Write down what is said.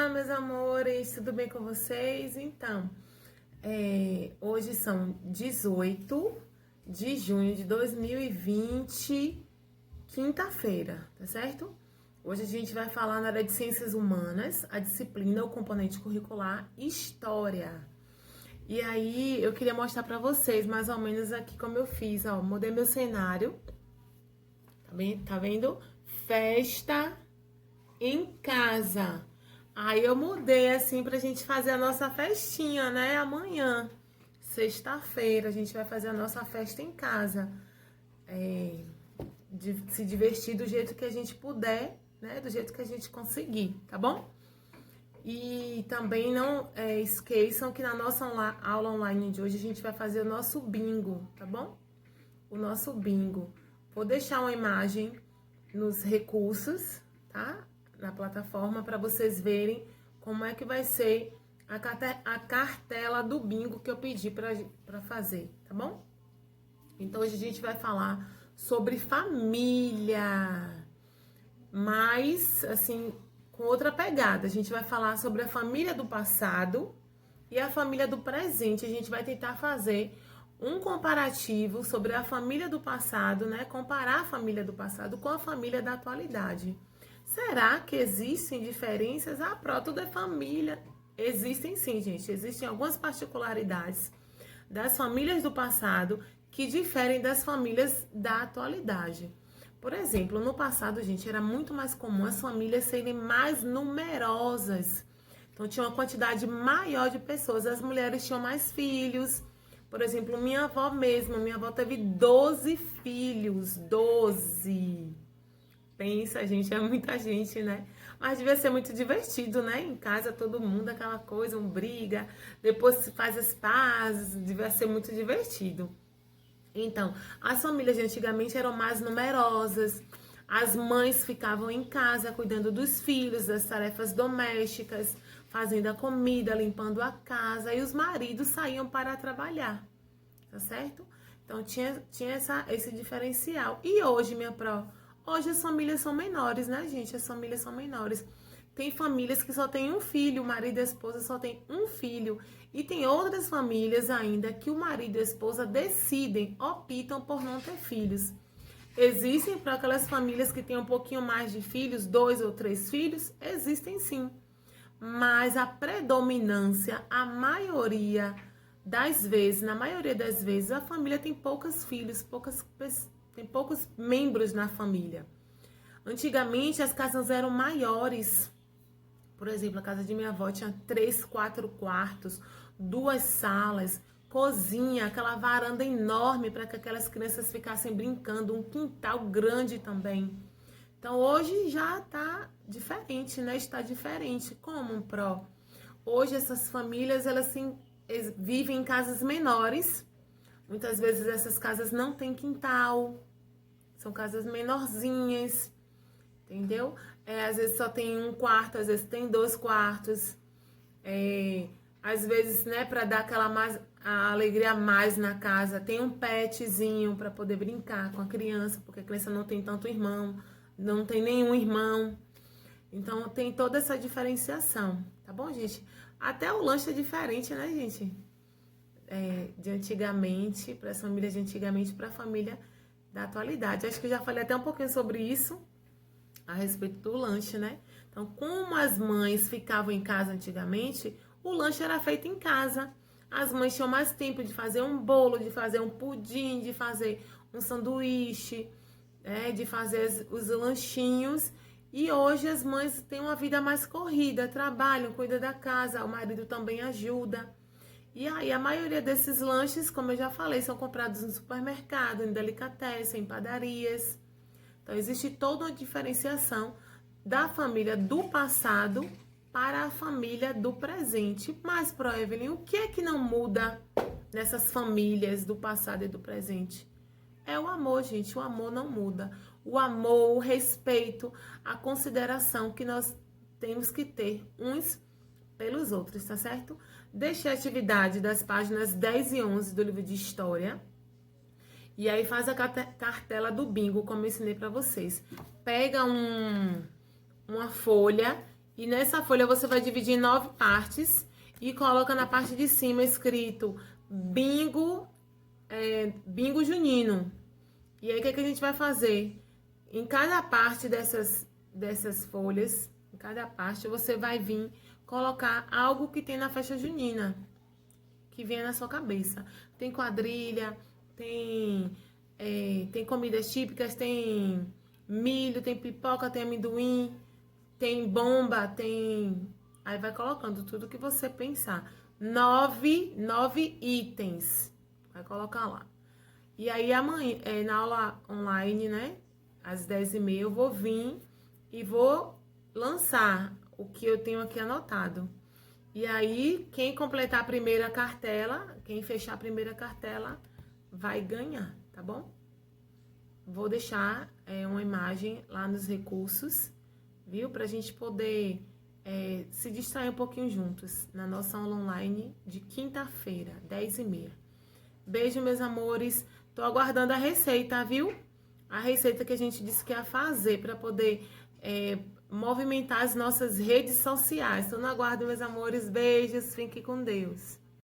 Olá, meus amores, tudo bem com vocês? Então, hoje são 18 de junho de 2020, quinta-feira, tá certo? Hoje a gente vai falar na área de Ciências Humanas, a disciplina, o componente curricular, História. E aí, eu queria mostrar pra vocês, mais ou menos aqui como eu fiz, ó, mudei meu cenário, tá vendo? Festa em casa. Aí eu mudei assim pra gente fazer a nossa festinha, né? Amanhã, sexta-feira, a gente vai fazer a nossa festa em casa. Se divertir do jeito que a gente puder, né? Do jeito que a gente conseguir, tá bom? E também não esqueçam que na nossa aula online de hoje a gente vai fazer o nosso bingo, tá bom? O nosso bingo. Vou deixar uma imagem nos recursos, tá? Na plataforma para vocês verem como é que vai ser a cartela do bingo que eu pedi para fazer, tá bom? Então hoje a gente vai falar sobre família, mas assim, com outra pegada. A gente vai falar sobre a família do passado e a família do presente. A gente vai tentar fazer um comparativo sobre a família do passado, né? Comparar a família do passado com a família da atualidade. Será que existem diferenças? Ah, pronto, tudo é família. Existem sim, gente. Existem algumas particularidades das famílias do passado que diferem das famílias da atualidade. Por exemplo, no passado, gente, era muito mais comum as famílias serem mais numerosas. Então, tinha uma quantidade maior de pessoas. As mulheres tinham mais filhos. Por exemplo, minha avó mesmo. Minha avó teve 12 filhos. 12. Pensa, gente, é muita gente, né? Mas devia ser muito divertido, né? Em casa, todo mundo, aquela coisa, um briga. Depois faz as pazes. Devia ser muito divertido. Então, as famílias de antigamente eram mais numerosas. As mães ficavam em casa cuidando dos filhos, das tarefas domésticas, fazendo a comida, limpando a casa, e os maridos saíam para trabalhar, tá certo? Então tinha esse diferencial. E hoje, minha pró, hoje as famílias são menores, né, gente? As famílias são menores. Tem famílias que só tem um filho, o marido e a esposa só tem um filho. E tem outras famílias ainda que o marido e a esposa decidem, optam por não ter filhos. Existem para aquelas famílias que têm um pouquinho mais de filhos, 2 ou 3 filhos? Existem sim. Mas a predominância, a maioria das vezes, na maioria das vezes, a família tem poucos filhos, tem poucos membros na família. Antigamente as casas eram maiores. Por exemplo, a casa de minha avó tinha 3, 4 quartos, 2 salas, cozinha, aquela varanda enorme para que aquelas crianças ficassem brincando, um quintal grande também. Então hoje já tá diferente, né? Está diferente. Como, Pro? Hoje essas famílias, elas vivem em casas menores. Muitas vezes essas casas não têm quintal. São casas menorzinhas, entendeu? Às vezes só tem um quarto, às vezes tem 2 quartos. Às vezes, né, para dar a alegria a mais na casa, tem um petzinho para poder brincar com a criança, porque a criança não tem tanto irmão, não tem nenhum irmão. Então tem toda essa diferenciação, tá bom, gente? Até o lanche é diferente, né, gente? De antigamente, para as famílias de antigamente, para a família da atualidade. Acho que eu já falei até um pouquinho sobre isso, a respeito do lanche, né? Então, como as mães ficavam em casa antigamente, o lanche era feito em casa. As mães tinham mais tempo de fazer um bolo, de fazer um pudim, de fazer um sanduíche, de fazer os lanchinhos. E hoje as mães têm uma vida mais corrida, trabalham, cuidam da casa, o marido também ajuda. E aí a maioria desses lanches, como eu já falei, são comprados no supermercado, em delicatessen, em padarias. Então existe toda uma diferenciação da família do passado para a família do presente. Mas, Pro Evelyn, o que é que não muda nessas famílias do passado e do presente? É o amor, gente. O amor não muda. O amor, o respeito, a consideração que nós temos que ter uns pelos outros, tá certo? Deixei a atividade das páginas 10 e 11 do livro de História. E aí faz a cartela do bingo, como eu ensinei pra vocês. Pega uma folha E nessa folha você vai dividir em 9 partes e coloca na parte de cima escrito bingo, bingo junino. E aí o que a gente vai fazer? Em cada parte dessas folhas, em cada parte você vai vir colocar algo que tem na festa junina, que venha na sua cabeça. Tem quadrilha, tem comidas típicas, tem milho, tem pipoca, tem amendoim, tem bomba, tem... Aí vai colocando tudo que você pensar. 9 itens. Vai colocar lá. E aí amanhã, na aula online, né? Às 10h30 eu vou vir e vou lançar o que eu tenho aqui anotado. E aí, quem completar a primeira cartela, quem fechar a primeira cartela, vai ganhar, tá bom? Vou deixar uma imagem lá nos recursos, viu? Pra gente poder se distrair um pouquinho juntos na nossa aula online de quinta-feira, 10h30. Beijo, meus amores. Tô aguardando a receita, viu? A receita que a gente disse que ia fazer para poder movimentar as nossas redes sociais. Tô no aguardo, meus amores. Beijos. Fiquem com Deus.